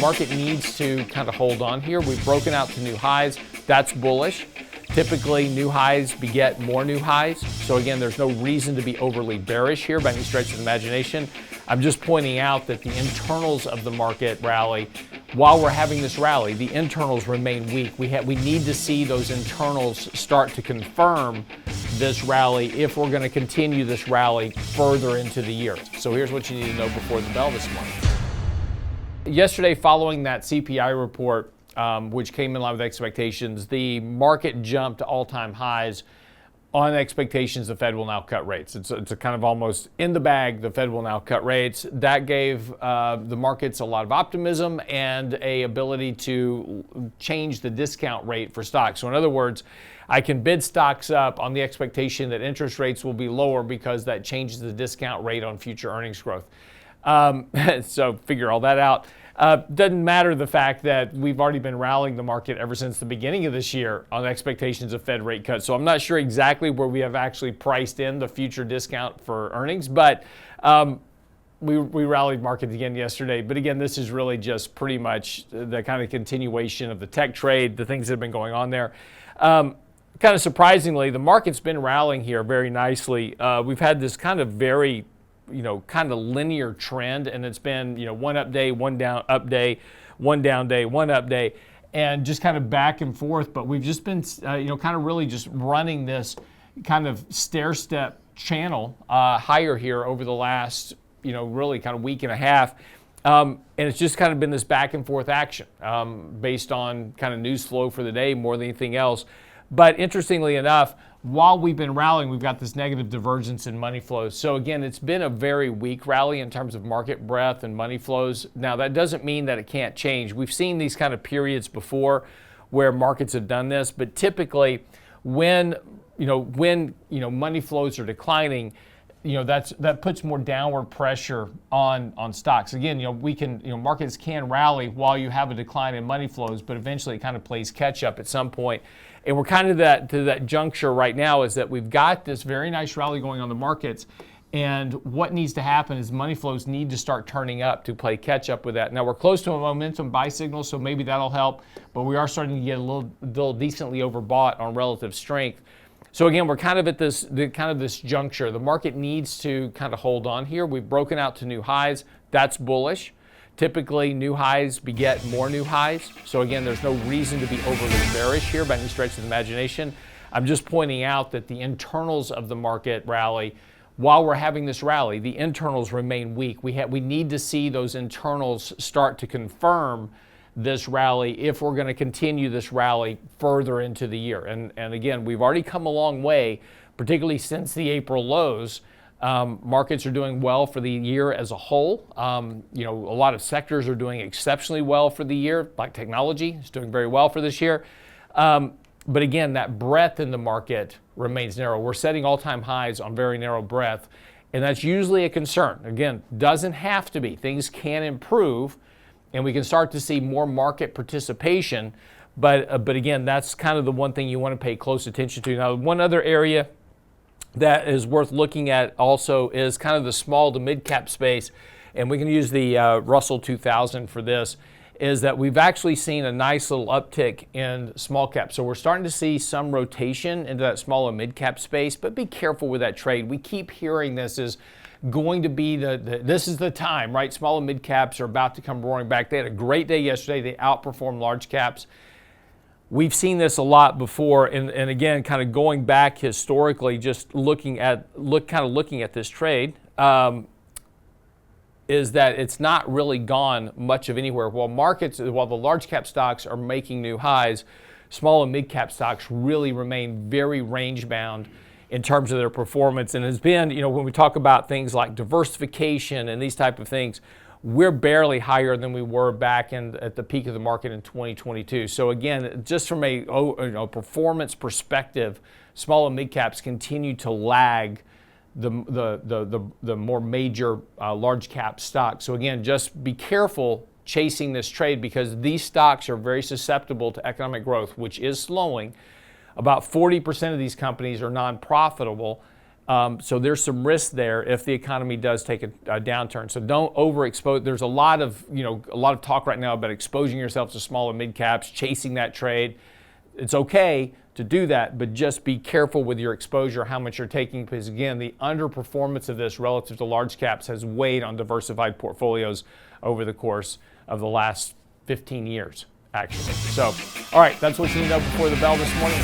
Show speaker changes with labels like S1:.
S1: market needs to kind of hold on here. We've broken out to new highs. That's bullish. Typically, new highs beget more new highs. So again, there's no reason to be overly bearish here by any stretch of the imagination. I'm just pointing out that the internals of the market rally, while we're having this rally, the internals remain weak. We need to see those internals start to confirm this rally if we're going to continue this rally further into the year. So here's what you need to know before the bell this morning. Yesterday, following that CPI report, which came in line with expectations, the market jumped to all-time highs on expectations the Fed will now cut rates. It's a kind of almost in the bag, the Fed will now cut rates. That gave the markets a lot of optimism and a ability to change the discount rate for stocks. So in other words, I can bid stocks up on the expectation that interest rates will be lower because that changes the discount rate on future earnings growth. So figure all that out. Doesn't matter the fact that we've already been rallying the market ever since the beginning of this year on expectations of Fed rate cuts. So I'm not sure exactly where we have actually priced in the future discount for earnings, but we rallied markets again yesterday. But again, this is really just pretty much the kind of continuation of the tech trade, the things that have been going on there. Kind of surprisingly, the market's been rallying here very nicely. We've had this kind of very kind of linear trend, and it's been, one up day, one down up day, one down day, one up day, and just kind of back and forth. But we've just been, kind of really just running this kind of stair-step channel higher here over the last, really kind of week and a half. And it's just kind of been this back and forth action based on kind of news flow for the day more than anything else. But interestingly enough, while we've been rallying, we've got this negative divergence in money flows. So again, it's been a very weak rally in terms of market breadth and money flows. Now, that doesn't mean that it can't change. We've seen these kind of periods before where markets have done this, but typically when money flows are declining, that puts more downward pressure on stocks. Again, markets can rally while you have a decline in money flows, but eventually it kind of plays catch up at some point. And we're kind of to that juncture right now, is that we've got this very nice rally going on the markets. And what needs to happen is money flows need to start turning up to play catch up with that. Now we're close to a momentum buy signal, so maybe that'll help, but we are starting to get a little decently overbought on relative strength. So again, we're kind of at this juncture. The market needs to kind of hold on here. We've broken out to new highs. That's bullish. Typically, new highs beget more new highs. So again, there's no reason to be overly bearish here by any stretch of the imagination. I'm just pointing out that the internals of the market rally, while we're having this rally, the internals remain weak. We need to see those internals start to confirm this rally if we're going to continue this rally further into the year. And again, we've already come a long way, particularly since the April lows. Markets are doing well for the year as a whole. A lot of sectors are doing exceptionally well for the year, like technology is doing very well for this year. But again, that breadth in the market remains narrow. We're setting all-time highs on very narrow breadth, and that's usually a concern. Again, doesn't have to be. Things can improve, and we can start to see more market participation. But again, that's kind of the one thing you want to pay close attention to. Now, one other area that is worth looking at also is kind of the small to mid-cap space, and we can use the Russell 2000 for this, is that we've actually seen a nice little uptick in small cap. So we're starting to see some rotation into that small and mid-cap space, but be careful with that trade. We keep hearing this is going to be this is the time, right? Small and mid-caps are about to come roaring back. They had a great day yesterday. They outperformed large caps. We've seen this a lot before, and again, kind of going back historically, just looking at this trade, is that it's not really gone much of anywhere. While the large cap stocks are making new highs, small and mid cap stocks really remain very range bound in terms of their performance. And has been, when we talk about things like diversification and these type of things, we're barely higher than we were back at the peak of the market in 2022. So again, just from a performance perspective, small and mid caps continue to lag the more major large cap stocks. So again, just be careful chasing this trade, because these stocks are very susceptible to economic growth, which is slowing. About 40% of these companies are non-profitable. So there's some risk there if the economy does take a downturn. So don't overexpose. There's a lot of talk right now about exposing yourself to small and mid caps, chasing that trade. It's okay to do that, but just be careful with your exposure, how much you're taking, because again, the underperformance of this relative to large caps has weighed on diversified portfolios over the course of the last 15 years, actually. So, all right, that's what you need to know before the bell this morning.